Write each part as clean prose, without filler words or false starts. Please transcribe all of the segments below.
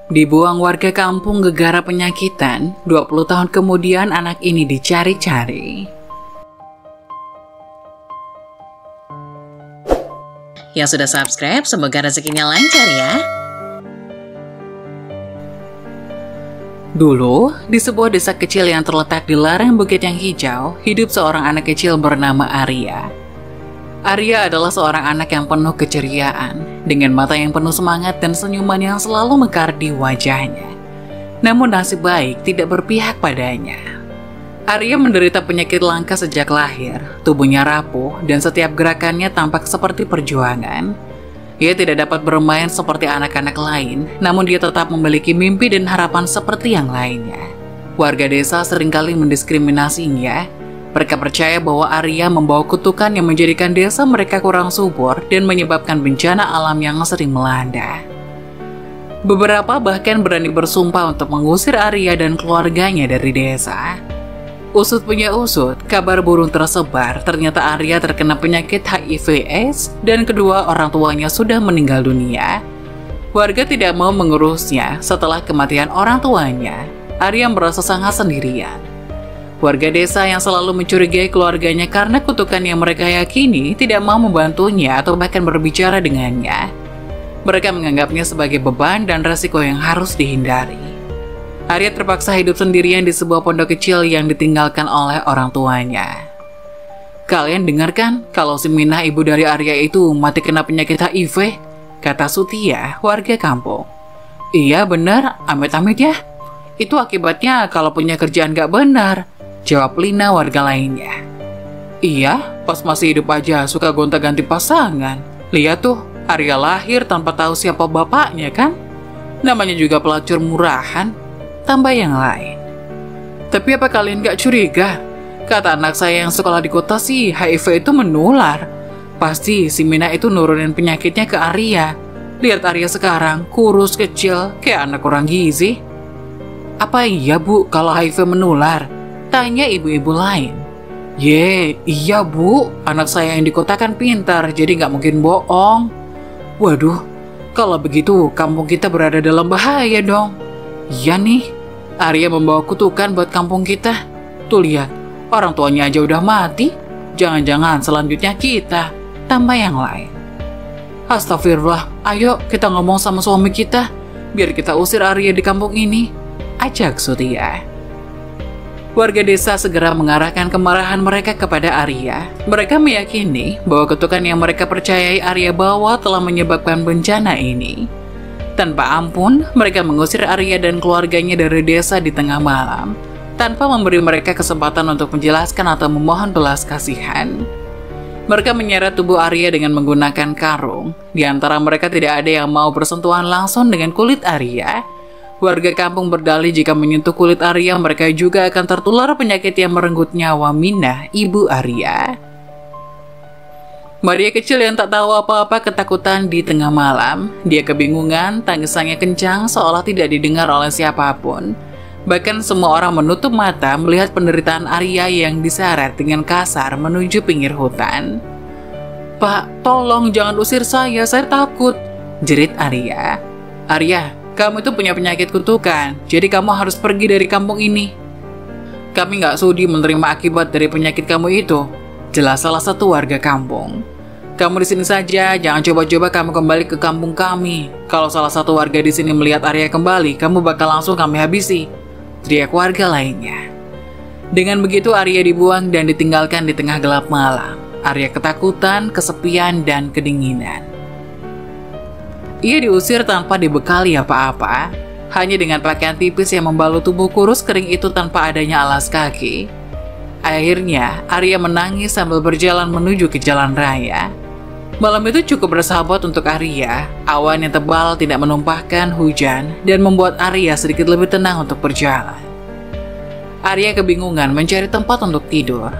Dibuang warga kampung gegara penyakitan, 20 tahun kemudian anak ini dicari-cari. Yang sudah subscribe, semoga rezekinya lancar ya. Dulu, di sebuah desa kecil yang terletak di lereng bukit yang hijau, hidup seorang anak kecil bernama Arya. Arya adalah seorang anak yang penuh keceriaan, dengan mata yang penuh semangat dan senyuman yang selalu mekar di wajahnya. Namun nasib baik tidak berpihak padanya. Arya menderita penyakit langka sejak lahir, tubuhnya rapuh dan setiap gerakannya tampak seperti perjuangan. Ia tidak dapat bermain seperti anak-anak lain, namun dia tetap memiliki mimpi dan harapan seperti yang lainnya. Warga desa seringkali mendiskriminasinya. Mereka percaya bahwa Arya membawa kutukan yang menjadikan desa mereka kurang subur dan menyebabkan bencana alam yang sering melanda. Beberapa bahkan berani bersumpah untuk mengusir Arya dan keluarganya dari desa. Usut punya usut, kabar burung tersebar ternyata Arya terkena penyakit HIV/AIDS dan kedua orang tuanya sudah meninggal dunia. Warga tidak mau mengurusnya setelah kematian orang tuanya. Arya merasa sangat sendirian. Warga desa yang selalu mencurigai keluarganya karena kutukan yang mereka yakini tidak mau membantunya atau bahkan berbicara dengannya. Mereka menganggapnya sebagai beban dan resiko yang harus dihindari. Arya terpaksa hidup sendirian di sebuah pondok kecil yang ditinggalkan oleh orang tuanya. Kalian dengar kan kalau si Minah, ibu dari Arya itu mati kena penyakit HIV? Kata Sutia, warga kampung. Iya benar, amit-amit ya. Itu akibatnya kalau punya kerjaan gak benar, jawab Lina warga lainnya. Iya, pas masih hidup aja suka gonta-ganti pasangan. Lihat tuh, Arya lahir tanpa tahu siapa bapaknya kan? Namanya juga pelacur murahan, tambah yang lain. Tapi apa kalian gak curiga? Kata anak saya yang sekolah di kota sih, HIV itu menular. Pasti si Mina itu nurunin penyakitnya ke Arya. Lihat Arya sekarang, kurus kecil, kayak anak kurang gizi. Apa iya bu kalau HIV menular? Tanya ibu-ibu lain. Iya bu, anak saya yang di kota kan pintar, jadi nggak mungkin bohong. Waduh, kalau begitu kampung kita berada dalam bahaya dong. Iya nih, Arya membawa kutukan buat kampung kita. Tuh lihat, orang tuanya aja udah mati. Jangan-jangan selanjutnya kita, tambah yang lain. Astagfirullah, ayo kita ngomong sama suami kita, biar kita usir Arya di kampung ini, ajak Sutia. Warga desa segera mengarahkan kemarahan mereka kepada Arya. Mereka meyakini bahwa kutukan yang mereka percayai Arya bawa telah menyebabkan bencana ini. Tanpa ampun, mereka mengusir Arya dan keluarganya dari desa di tengah malam, tanpa memberi mereka kesempatan untuk menjelaskan atau memohon belas kasihan. Mereka menyeret tubuh Arya dengan menggunakan karung. Di antara mereka tidak ada yang mau bersentuhan langsung dengan kulit Arya. Warga kampung berdalih jika menyentuh kulit Arya, mereka juga akan tertular penyakit yang merenggut nyawa Minah, ibu Arya. Maria kecil yang tak tahu apa-apa ketakutan di tengah malam. Dia kebingungan, tangisannya kencang seolah tidak didengar oleh siapapun. Bahkan semua orang menutup mata melihat penderitaan Arya yang diseret dengan kasar menuju pinggir hutan. Pak, tolong jangan usir saya takut, jerit Arya. Arya, kamu itu punya penyakit kutukan, jadi kamu harus pergi dari kampung ini. Kami nggak sudi menerima akibat dari penyakit kamu itu, jelas salah satu warga kampung. Kamu di sini saja, jangan coba-coba kamu kembali ke kampung kami. Kalau salah satu warga di sini melihat Arya kembali, kamu bakal langsung kami habisi, teriak warga lainnya. Dengan begitu Arya dibuang dan ditinggalkan di tengah gelap malam. Arya ketakutan, kesepian, dan kedinginan. Ia diusir tanpa dibekali apa-apa, hanya dengan pakaian tipis yang membalut tubuh kurus kering itu tanpa adanya alas kaki. Akhirnya, Arya menangis sambil berjalan menuju ke jalan raya. Malam itu cukup bersahabat untuk Arya. Awan yang tebal tidak menumpahkan hujan dan membuat Arya sedikit lebih tenang untuk berjalan. Arya kebingungan mencari tempat untuk tidur.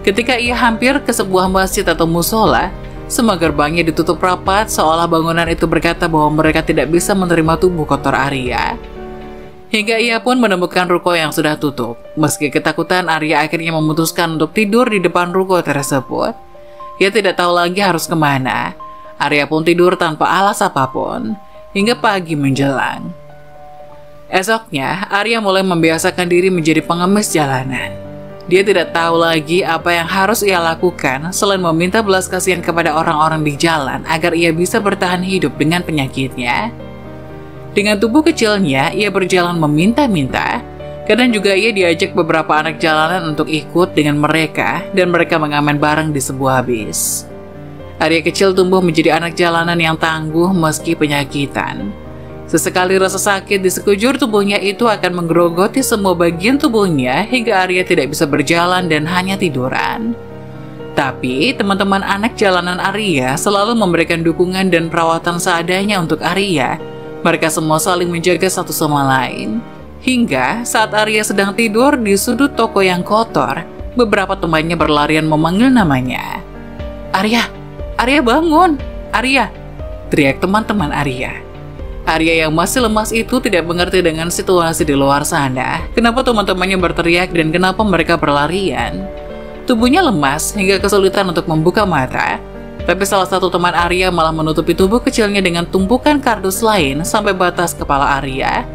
Ketika ia hampir ke sebuah masjid atau musola, semua gerbangnya ditutup rapat seolah bangunan itu berkata bahwa mereka tidak bisa menerima tubuh kotor Arya. Hingga ia pun menemukan ruko yang sudah tutup. Meski ketakutan, Arya akhirnya memutuskan untuk tidur di depan ruko tersebut. Ia tidak tahu lagi harus kemana. Arya pun tidur tanpa alas apapun, hingga pagi menjelang. Esoknya, Arya mulai membiasakan diri menjadi pengemis jalanan. Dia tidak tahu lagi apa yang harus ia lakukan selain meminta belas kasihan kepada orang-orang di jalan agar ia bisa bertahan hidup dengan penyakitnya. Dengan tubuh kecilnya, ia berjalan meminta-minta. Kadang juga ia diajak beberapa anak jalanan untuk ikut dengan mereka dan mereka mengamen bareng di sebuah bis. Arya kecil tumbuh menjadi anak jalanan yang tangguh meski penyakitan. Sesekali rasa sakit di sekujur tubuhnya itu akan menggerogoti semua bagian tubuhnya hingga Arya tidak bisa berjalan dan hanya tiduran. Tapi teman-teman anak jalanan Arya selalu memberikan dukungan dan perawatan seadanya untuk Arya. Mereka semua saling menjaga satu sama lain. Hingga saat Arya sedang tidur di sudut toko yang kotor, beberapa temannya berlarian memanggil namanya. "Arya! Arya bangun! Arya!" teriak teman-teman Arya. Arya yang masih lemas itu tidak mengerti dengan situasi di luar sana. Kenapa teman-temannya berteriak dan kenapa mereka berlarian? Tubuhnya lemas hingga kesulitan untuk membuka mata. Tapi salah satu teman Arya malah menutupi tubuh kecilnya dengan tumpukan kardus lain sampai batas kepala Arya.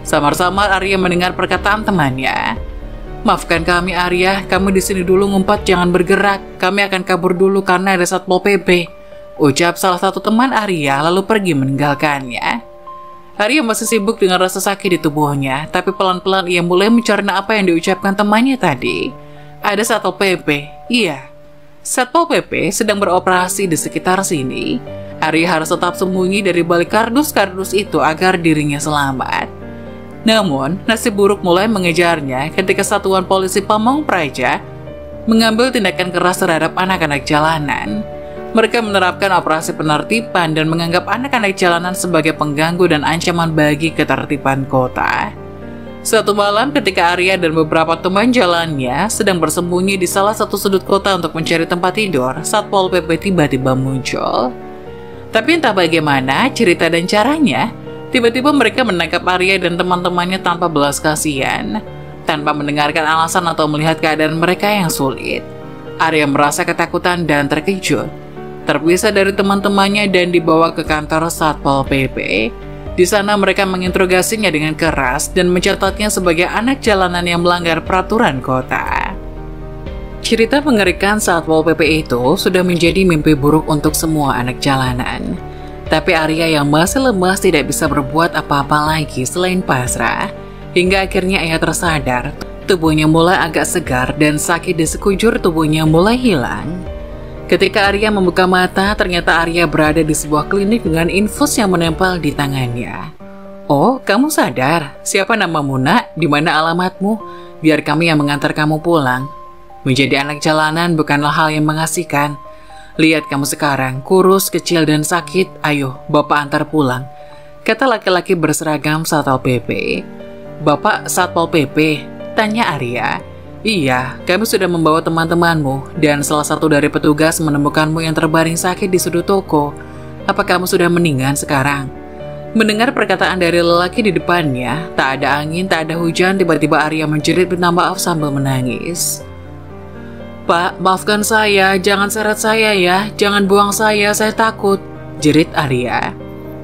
Samar-samar Arya mendengar perkataan temannya. "Maafkan kami Arya, kamu di sini dulu ngumpet, jangan bergerak. Kami akan kabur dulu karena ada Satpol PP," ucap salah satu teman Arya lalu pergi meninggalkannya. Arya masih sibuk dengan rasa sakit di tubuhnya, tapi pelan-pelan ia mulai mencerna apa yang diucapkan temannya tadi. Ada Satpol PP, iya. Satpol PP sedang beroperasi di sekitar sini. Arya harus tetap sembunyi dari balik kardus-kardus itu agar dirinya selamat. Namun, nasib buruk mulai mengejarnya ketika Satuan Polisi Pamong Praja mengambil tindakan keras terhadap anak-anak jalanan. Mereka menerapkan operasi penertiban dan menganggap anak-anak jalanan sebagai pengganggu dan ancaman bagi ketertiban kota. Suatu malam ketika Arya dan beberapa teman jalannya sedang bersembunyi di salah satu sudut kota untuk mencari tempat tidur, Satpol PP tiba-tiba muncul. Tapi entah bagaimana cerita dan caranya, tiba-tiba mereka menangkap Arya dan teman-temannya tanpa belas kasihan. Tanpa mendengarkan alasan atau melihat keadaan mereka yang sulit, Arya merasa ketakutan dan terkejut. Terpisah dari teman-temannya dan dibawa ke kantor Satpol PP. Di sana mereka menginterogasinya dengan keras dan mencatatnya sebagai anak jalanan yang melanggar peraturan kota. Cerita mengerikan Satpol PP itu sudah menjadi mimpi buruk untuk semua anak jalanan. Tapi Arya yang masih lemas tidak bisa berbuat apa-apa lagi selain pasrah. Hingga akhirnya ia tersadar, tubuhnya mulai agak segar dan sakit di sekujur tubuhnya mulai hilang. Ketika Arya membuka mata, ternyata Arya berada di sebuah klinik dengan infus yang menempel di tangannya. "Oh, kamu sadar? Siapa namamu, Nak? Di mana alamatmu? Biar kami yang mengantar kamu pulang." Menjadi anak jalanan bukanlah hal yang mengasihkan. "Lihat kamu sekarang, kurus, kecil, dan sakit. Ayo, Bapak antar pulang," kata laki-laki berseragam Satpol PP. "Bapak Satpol PP?" tanya Arya. "Iya, kami sudah membawa teman-temanmu dan salah satu dari petugas menemukanmu yang terbaring sakit di sudut toko. Apa kamu sudah mendingan sekarang?" Mendengar perkataan dari lelaki di depannya, tak ada angin, tak ada hujan, tiba-tiba Arya menjerit minta maaf sambil menangis. "Pak, maafkan saya, jangan seret saya ya, jangan buang saya takut," jerit Arya.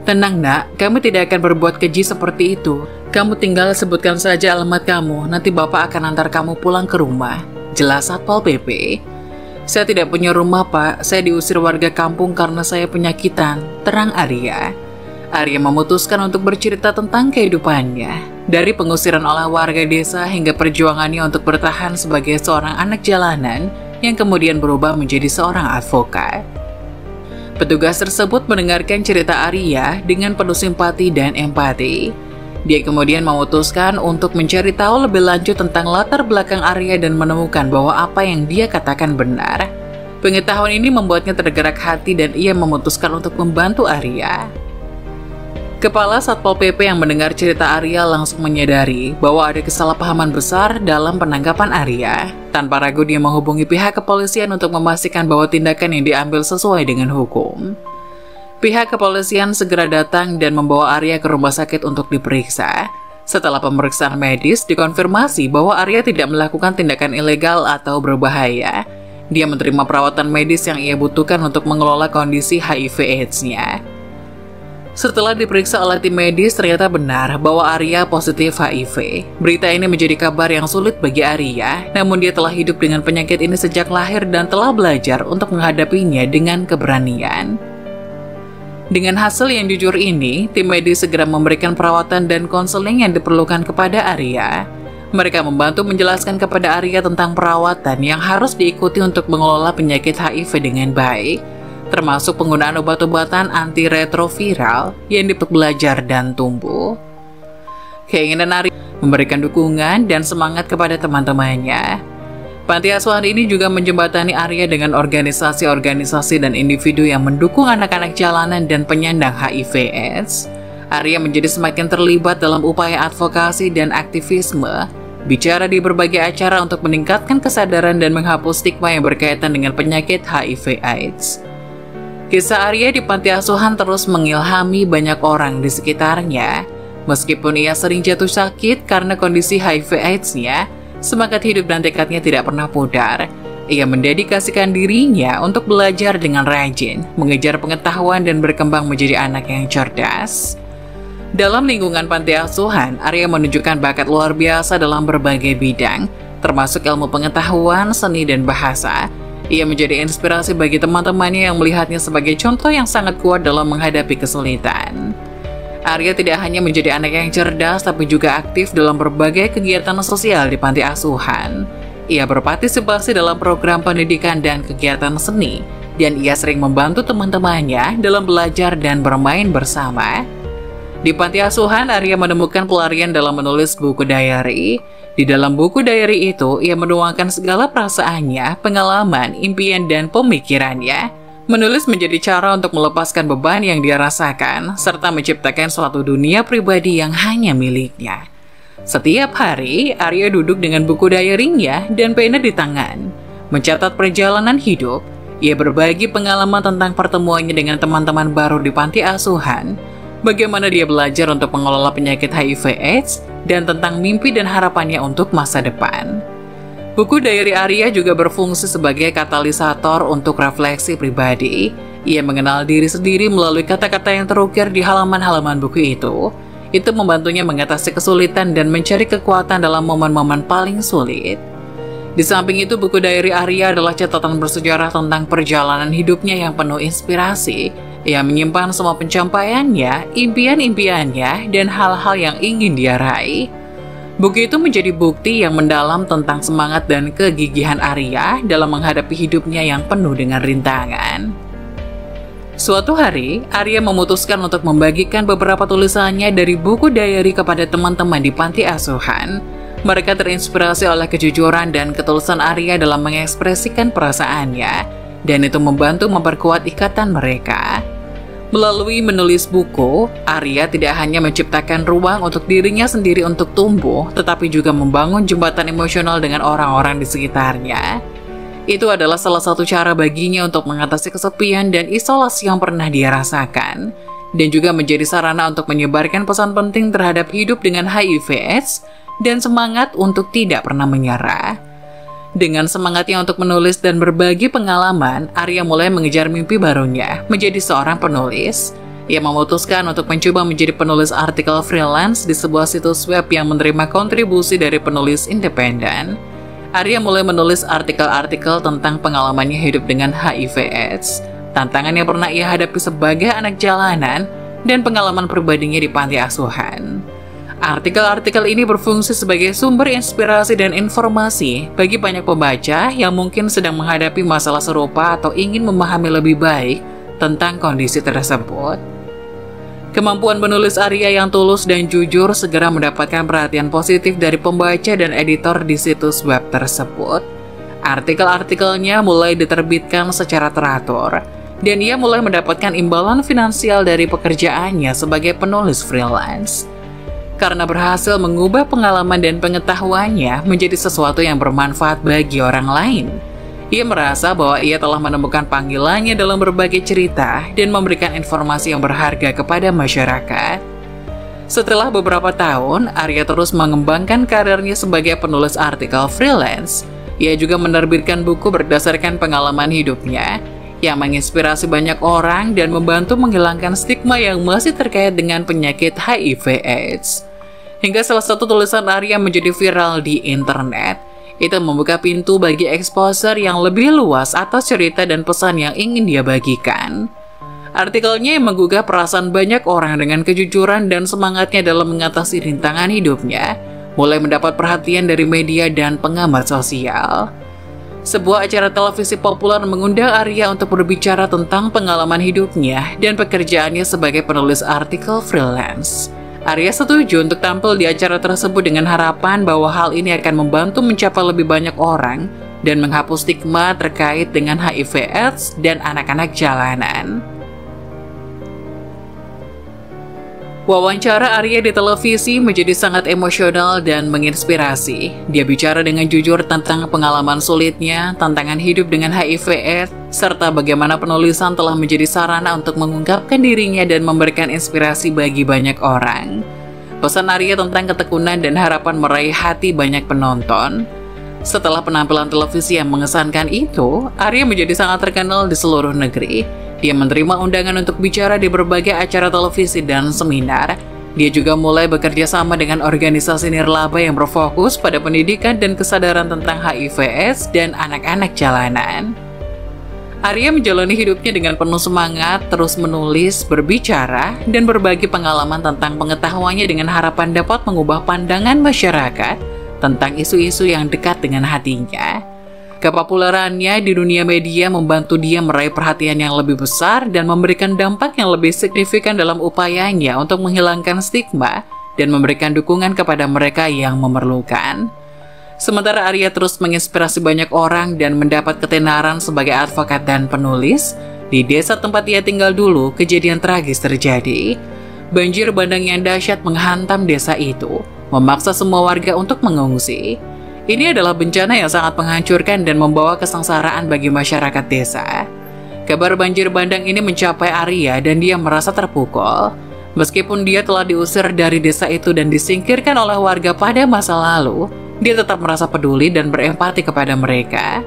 "Tenang Nak, kami tidak akan berbuat keji seperti itu. Kamu tinggal sebutkan saja alamat kamu, nanti Bapak akan antar kamu pulang ke rumah," jelas Satpol PP. "Saya tidak punya rumah Pak, saya diusir warga kampung karena saya penyakitan," terang Arya. Arya memutuskan untuk bercerita tentang kehidupannya, dari pengusiran oleh warga desa hingga perjuangannya untuk bertahan sebagai seorang anak jalanan yang kemudian berubah menjadi seorang advokat. Petugas tersebut mendengarkan cerita Arya dengan penuh simpati dan empati. Dia kemudian memutuskan untuk mencari tahu lebih lanjut tentang latar belakang Arya dan menemukan bahwa apa yang dia katakan benar. Pengetahuan ini membuatnya tergerak hati dan ia memutuskan untuk membantu Arya. Kepala Satpol PP yang mendengar cerita Arya langsung menyadari bahwa ada kesalahpahaman besar dalam penangkapan Arya. Tanpa ragu dia menghubungi pihak kepolisian untuk memastikan bahwa tindakan yang diambil sesuai dengan hukum. Pihak kepolisian segera datang dan membawa Arya ke rumah sakit untuk diperiksa. Setelah pemeriksaan medis, dikonfirmasi bahwa Arya tidak melakukan tindakan ilegal atau berbahaya. Dia menerima perawatan medis yang ia butuhkan untuk mengelola kondisi HIV/AIDS-nya. Setelah diperiksa oleh tim medis, ternyata benar bahwa Arya positif HIV. Berita ini menjadi kabar yang sulit bagi Arya, namun dia telah hidup dengan penyakit ini sejak lahir dan telah belajar untuk menghadapinya dengan keberanian. Dengan hasil yang jujur ini, tim medis segera memberikan perawatan dan konseling yang diperlukan kepada Arya. Mereka membantu menjelaskan kepada Arya tentang perawatan yang harus diikuti untuk mengelola penyakit HIV dengan baik, termasuk penggunaan obat-obatan antiretroviral yang dapat belajar dan tumbuh. Keinginan Arya memberikan dukungan dan semangat kepada teman-temannya. Panti asuhan ini juga menjembatani Arya dengan organisasi-organisasi dan individu yang mendukung anak-anak jalanan dan penyandang HIV/AIDS. Arya menjadi semakin terlibat dalam upaya advokasi dan aktivisme, bicara di berbagai acara untuk meningkatkan kesadaran dan menghapus stigma yang berkaitan dengan penyakit HIV/AIDS. Kisah Arya di panti asuhan terus mengilhami banyak orang di sekitarnya. Meskipun ia sering jatuh sakit karena kondisi HIV/AIDS-nya, semangat hidup dan tekadnya tidak pernah pudar. Ia mendedikasikan dirinya untuk belajar dengan rajin, mengejar pengetahuan dan berkembang menjadi anak yang cerdas. Dalam lingkungan panti asuhan, Arya menunjukkan bakat luar biasa dalam berbagai bidang, termasuk ilmu pengetahuan, seni, dan bahasa. Ia menjadi inspirasi bagi teman-temannya yang melihatnya sebagai contoh yang sangat kuat dalam menghadapi kesulitan. Arya tidak hanya menjadi anak yang cerdas, tapi juga aktif dalam berbagai kegiatan sosial di panti asuhan. Ia berpartisipasi dalam program pendidikan dan kegiatan seni, dan ia sering membantu teman-temannya dalam belajar dan bermain bersama. Di panti asuhan, Arya menemukan pelarian dalam menulis buku diary. Di dalam buku diary itu, ia menuangkan segala perasaannya, pengalaman, impian, dan pemikirannya. Menulis menjadi cara untuk melepaskan beban yang dia rasakan, serta menciptakan suatu dunia pribadi yang hanya miliknya. Setiap hari, Arya duduk dengan buku diary-nya dan pena di tangan. Mencatat perjalanan hidup, ia berbagi pengalaman tentang pertemuannya dengan teman-teman baru di panti asuhan, bagaimana dia belajar untuk mengelola penyakit HIV/AIDS, dan tentang mimpi dan harapannya untuk masa depan. Buku diary Arya juga berfungsi sebagai katalisator untuk refleksi pribadi. Ia mengenal diri sendiri melalui kata-kata yang terukir di halaman-halaman buku itu. Itu membantunya mengatasi kesulitan dan mencari kekuatan dalam momen-momen paling sulit. Di samping itu, buku diary Arya adalah catatan bersejarah tentang perjalanan hidupnya yang penuh inspirasi. Ia menyimpan semua pencapaiannya, impian-impiannya, dan hal-hal yang ingin dia raih. Buku itu menjadi bukti yang mendalam tentang semangat dan kegigihan Arya dalam menghadapi hidupnya yang penuh dengan rintangan. Suatu hari, Arya memutuskan untuk membagikan beberapa tulisannya dari buku diary kepada teman-teman di panti asuhan. Mereka terinspirasi oleh kejujuran dan ketulusan Arya dalam mengekspresikan perasaannya, dan itu membantu memperkuat ikatan mereka. Melalui menulis buku, Arya tidak hanya menciptakan ruang untuk dirinya sendiri untuk tumbuh, tetapi juga membangun jembatan emosional dengan orang-orang di sekitarnya. Itu adalah salah satu cara baginya untuk mengatasi kesepian dan isolasi yang pernah dia rasakan, dan juga menjadi sarana untuk menyebarkan pesan penting terhadap hidup dengan HIV/AIDS dan semangat untuk tidak pernah menyerah. Dengan semangatnya untuk menulis dan berbagi pengalaman, Arya mulai mengejar mimpi barunya, menjadi seorang penulis. Ia memutuskan untuk mencoba menjadi penulis artikel freelance di sebuah situs web yang menerima kontribusi dari penulis independen. Arya mulai menulis artikel-artikel tentang pengalamannya hidup dengan HIV/AIDS, tantangan yang pernah ia hadapi sebagai anak jalanan, dan pengalaman pribadinya di panti asuhan. Artikel-artikel ini berfungsi sebagai sumber inspirasi dan informasi bagi banyak pembaca yang mungkin sedang menghadapi masalah serupa atau ingin memahami lebih baik tentang kondisi tersebut. Kemampuan menulis Arya yang tulus dan jujur segera mendapatkan perhatian positif dari pembaca dan editor di situs web tersebut. Artikel-artikelnya mulai diterbitkan secara teratur, dan ia mulai mendapatkan imbalan finansial dari pekerjaannya sebagai penulis freelance. Karena berhasil mengubah pengalaman dan pengetahuannya menjadi sesuatu yang bermanfaat bagi orang lain, ia merasa bahwa ia telah menemukan panggilannya dalam berbagai cerita dan memberikan informasi yang berharga kepada masyarakat. Setelah beberapa tahun, Arya terus mengembangkan karirnya sebagai penulis artikel freelance. Ia juga menerbitkan buku berdasarkan pengalaman hidupnya. yang menginspirasi banyak orang dan membantu menghilangkan stigma yang masih terkait dengan penyakit HIV/AIDS. Hingga salah satu tulisan Arya menjadi viral di internet. Itu membuka pintu bagi exposure yang lebih luas atas cerita dan pesan yang ingin dia bagikan. Artikelnya yang menggugah perasaan banyak orang dengan kejujuran dan semangatnya dalam mengatasi rintangan hidupnya, mulai mendapat perhatian dari media dan pengamat sosial. Sebuah acara televisi populer mengundang Arya untuk berbicara tentang pengalaman hidupnya dan pekerjaannya sebagai penulis artikel freelance. Arya setuju untuk tampil di acara tersebut dengan harapan bahwa hal ini akan membantu mencapai lebih banyak orang dan menghapus stigma terkait dengan HIV/AIDS dan anak-anak jalanan. Wawancara Arya di televisi menjadi sangat emosional dan menginspirasi. Dia bicara dengan jujur tentang pengalaman sulitnya, tantangan hidup dengan HIV/AIDS, serta bagaimana penulisan telah menjadi sarana untuk mengungkapkan dirinya dan memberikan inspirasi bagi banyak orang. Pesan Arya tentang ketekunan dan harapan meraih hati banyak penonton. Setelah penampilan televisi yang mengesankan itu, Arya menjadi sangat terkenal di seluruh negeri. Dia menerima undangan untuk bicara di berbagai acara televisi dan seminar. Dia juga mulai bekerja sama dengan organisasi nirlaba yang berfokus pada pendidikan dan kesadaran tentang HIV/AIDS dan anak-anak jalanan. Arya menjalani hidupnya dengan penuh semangat, terus menulis, berbicara, dan berbagi pengalaman tentang pengetahuannya dengan harapan dapat mengubah pandangan masyarakat tentang isu-isu yang dekat dengan hatinya. Kepopulerannya di dunia media membantu dia meraih perhatian yang lebih besar dan memberikan dampak yang lebih signifikan dalam upayanya untuk menghilangkan stigma dan memberikan dukungan kepada mereka yang memerlukan. Sementara Arya terus menginspirasi banyak orang dan mendapat ketenaran sebagai advokat dan penulis, di desa tempat ia tinggal dulu kejadian tragis terjadi. Banjir bandang yang dahsyat menghantam desa itu, memaksa semua warga untuk mengungsi. Ini adalah bencana yang sangat menghancurkan dan membawa kesengsaraan bagi masyarakat desa. Kabar banjir bandang ini mencapai Arya dan dia merasa terpukul. Meskipun dia telah diusir dari desa itu dan disingkirkan oleh warga pada masa lalu, dia tetap merasa peduli dan berempati kepada mereka.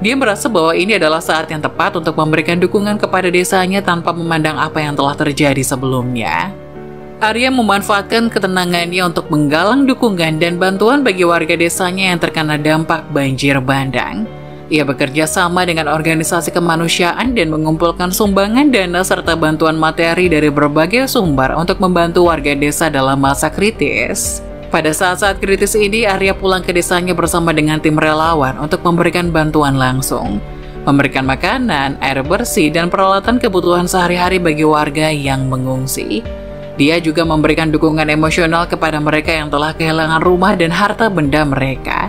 Dia merasa bahwa ini adalah saat yang tepat untuk memberikan dukungan kepada desanya tanpa memandang apa yang telah terjadi sebelumnya. Arya memanfaatkan ketenangannya untuk menggalang dukungan dan bantuan bagi warga desanya yang terkena dampak banjir bandang. Ia bekerja sama dengan organisasi kemanusiaan dan mengumpulkan sumbangan dana serta bantuan materi dari berbagai sumber untuk membantu warga desa dalam masa kritis. Pada saat-saat kritis ini, Arya pulang ke desanya bersama dengan tim relawan untuk memberikan bantuan langsung, memberikan makanan, air bersih, dan peralatan kebutuhan sehari-hari bagi warga yang mengungsi. Dia juga memberikan dukungan emosional kepada mereka yang telah kehilangan rumah dan harta benda mereka.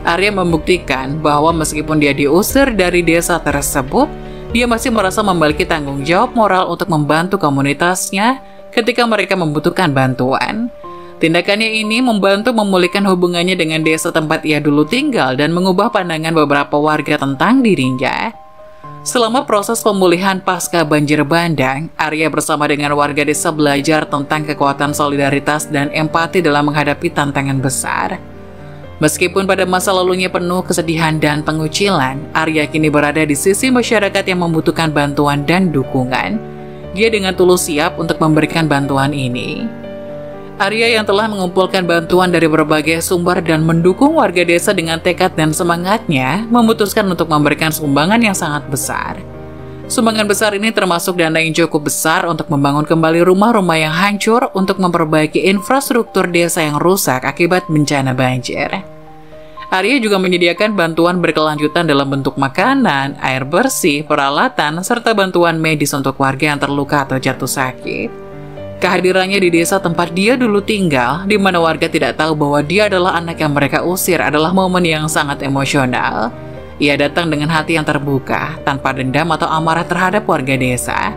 Arya membuktikan bahwa meskipun dia diusir dari desa tersebut, dia masih merasa memiliki tanggung jawab moral untuk membantu komunitasnya ketika mereka membutuhkan bantuan. Tindakannya ini membantu memulihkan hubungannya dengan desa tempat ia dulu tinggal dan mengubah pandangan beberapa warga tentang dirinya. Selama proses pemulihan pasca banjir bandang, Arya bersama dengan warga desa belajar tentang kekuatan solidaritas dan empati dalam menghadapi tantangan besar. Meskipun pada masa lalunya penuh kesedihan dan pengucilan, Arya kini berada di sisi masyarakat yang membutuhkan bantuan dan dukungan. Dia dengan tulus siap untuk memberikan bantuan ini. Arya yang telah mengumpulkan bantuan dari berbagai sumber dan mendukung warga desa dengan tekad dan semangatnya, memutuskan untuk memberikan sumbangan yang sangat besar. Sumbangan besar ini termasuk dana yang cukup besar untuk membangun kembali rumah-rumah yang hancur untuk memperbaiki infrastruktur desa yang rusak akibat bencana banjir. Arya juga menyediakan bantuan berkelanjutan dalam bentuk makanan, air bersih, peralatan, serta bantuan medis untuk warga yang terluka atau jatuh sakit. Kehadirannya di desa tempat dia dulu tinggal, di mana warga tidak tahu bahwa dia adalah anak yang mereka usir, adalah momen yang sangat emosional. Ia datang dengan hati yang terbuka, tanpa dendam atau amarah terhadap warga desa.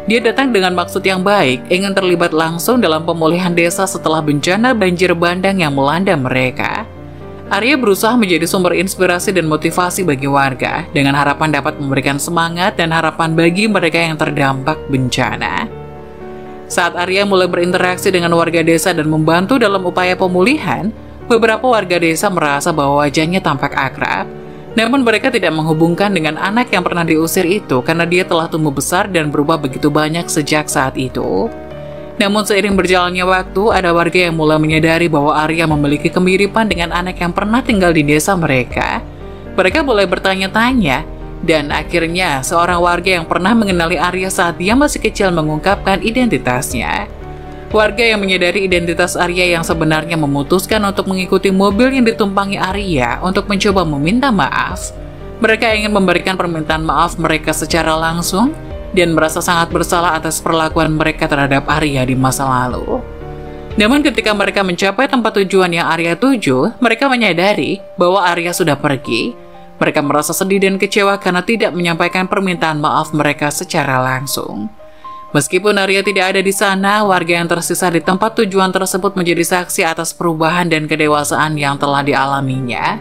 Dia datang dengan maksud yang baik, ingin terlibat langsung dalam pemulihan desa setelah bencana banjir bandang yang melanda mereka. Arya berusaha menjadi sumber inspirasi dan motivasi bagi warga, dengan harapan dapat memberikan semangat dan harapan bagi mereka yang terdampak bencana. Saat Arya mulai berinteraksi dengan warga desa dan membantu dalam upaya pemulihan, beberapa warga desa merasa bahwa wajahnya tampak akrab. Namun mereka tidak menghubungkan dengan anak yang pernah diusir itu karena dia telah tumbuh besar dan berubah begitu banyak sejak saat itu. Namun seiring berjalannya waktu, ada warga yang mulai menyadari bahwa Arya memiliki kemiripan dengan anak yang pernah tinggal di desa mereka. Mereka mulai bertanya-tanya, dan akhirnya seorang warga yang pernah mengenali Arya saat dia masih kecil mengungkapkan identitasnya. Warga yang menyadari identitas Arya yang sebenarnya memutuskan untuk mengikuti mobil yang ditumpangi Arya untuk mencoba meminta maaf. Mereka ingin memberikan permintaan maaf mereka secara langsung dan merasa sangat bersalah atas perlakuan mereka terhadap Arya di masa lalu. Namun ketika mereka mencapai tempat tujuan yang Arya tuju, mereka menyadari bahwa Arya sudah pergi. Mereka merasa sedih dan kecewa karena tidak menyampaikan permintaan maaf mereka secara langsung. Meskipun Arya tidak ada di sana, warga yang tersisa di tempat tujuan tersebut menjadi saksi atas perubahan dan kedewasaan yang telah dialaminya,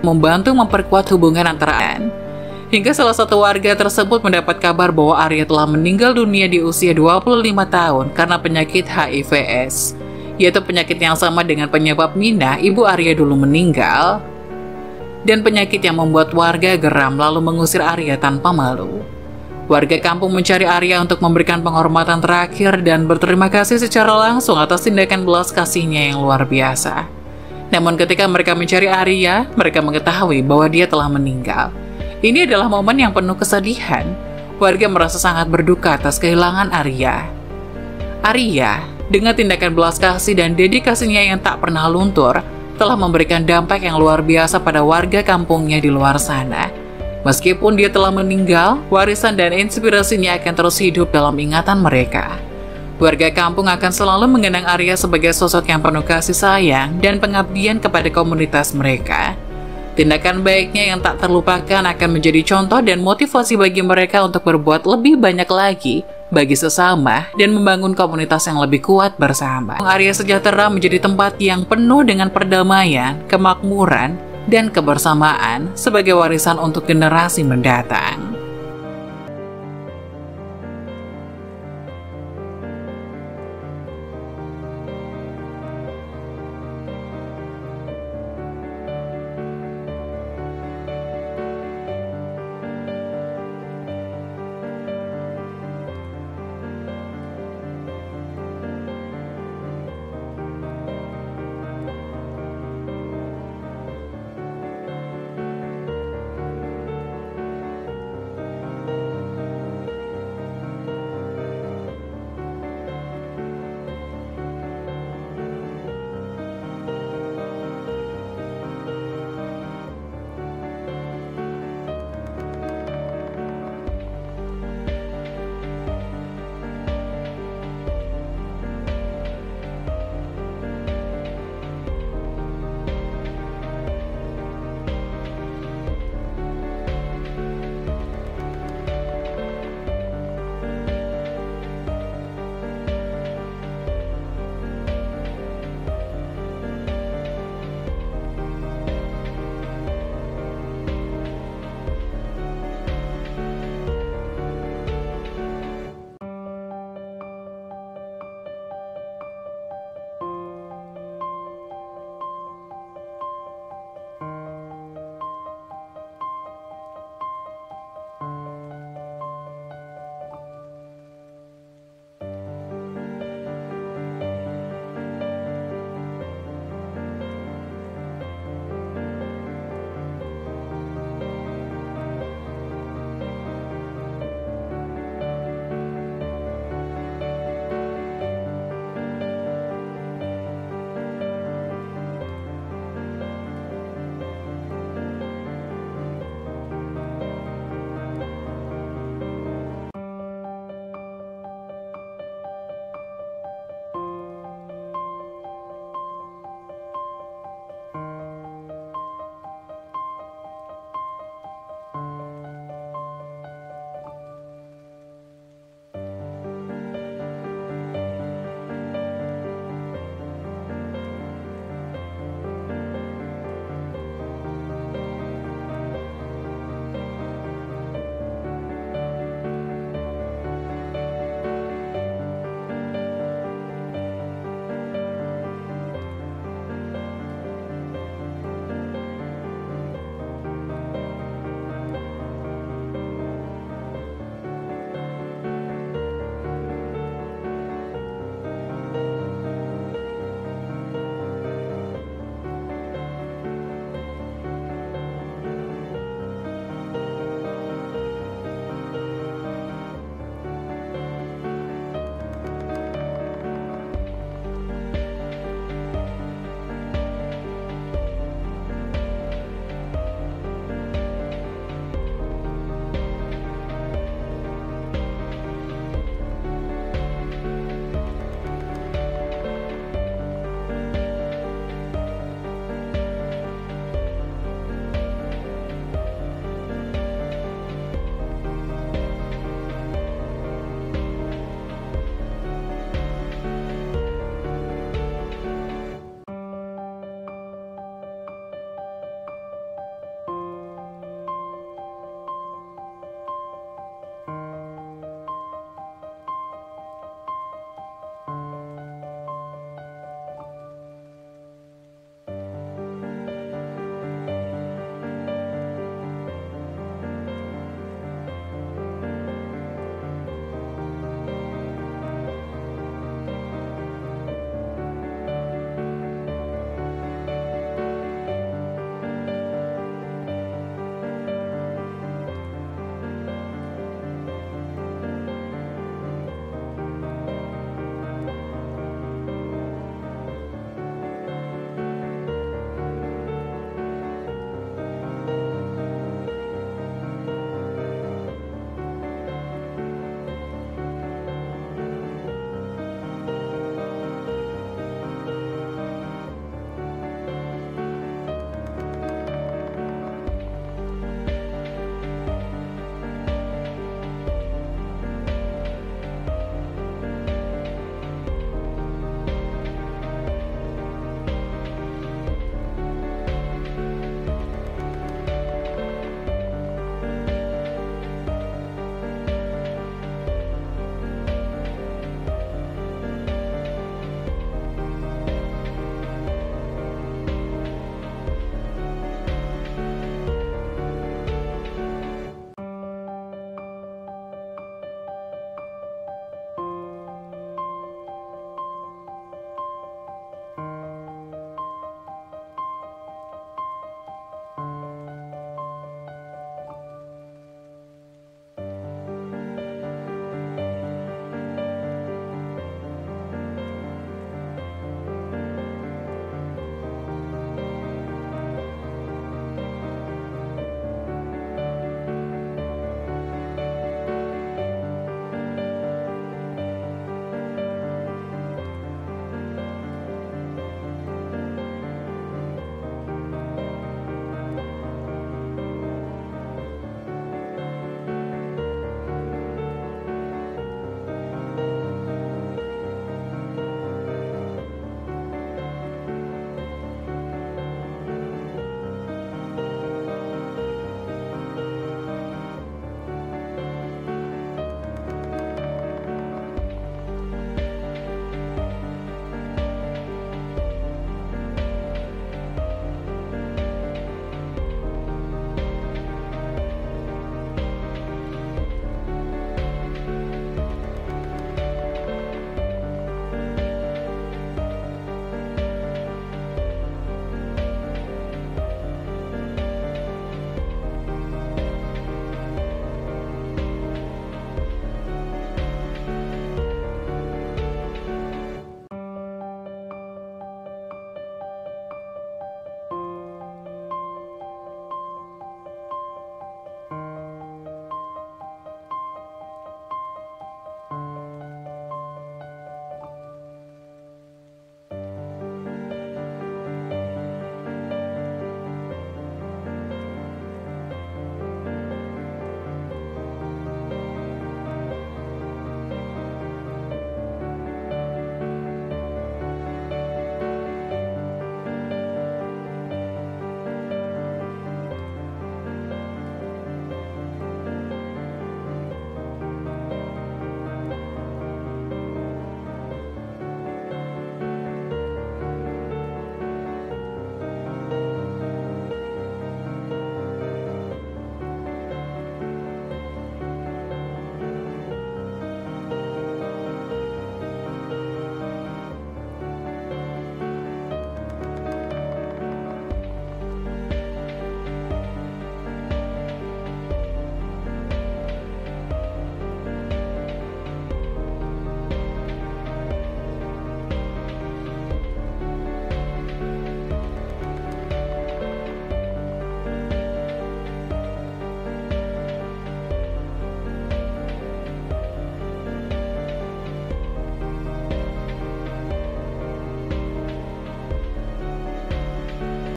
membantu memperkuat hubungan antara hingga salah satu warga tersebut mendapat kabar bahwa Arya telah meninggal dunia di usia 25 tahun karena penyakit HIV/AIDS, yaitu penyakit yang sama dengan penyebab Mina, ibu Arya dulu meninggal, dan penyakit yang membuat warga geram lalu mengusir Arya tanpa malu. Warga kampung mencari Arya untuk memberikan penghormatan terakhir dan berterima kasih secara langsung atas tindakan belas kasihnya yang luar biasa. Namun ketika mereka mencari Arya, mereka mengetahui bahwa dia telah meninggal. Ini adalah momen yang penuh kesedihan. Warga merasa sangat berduka atas kehilangan Arya. Arya, dengan tindakan belas kasih dan dedikasinya yang tak pernah luntur, telah memberikan dampak yang luar biasa pada warga kampungnya di luar sana. Meskipun dia telah meninggal, warisan dan inspirasinya akan terus hidup dalam ingatan mereka. Warga kampung akan selalu mengenang Arya sebagai sosok yang penuh kasih sayang dan pengabdian kepada komunitas mereka. Tindakan baiknya yang tak terlupakan akan menjadi contoh dan motivasi bagi mereka untuk berbuat lebih banyak lagi bagi sesama dan membangun komunitas yang lebih kuat bersama. Arya Sejahtera menjadi tempat yang penuh dengan perdamaian, kemakmuran, dan kebersamaan sebagai warisan untuk generasi mendatang.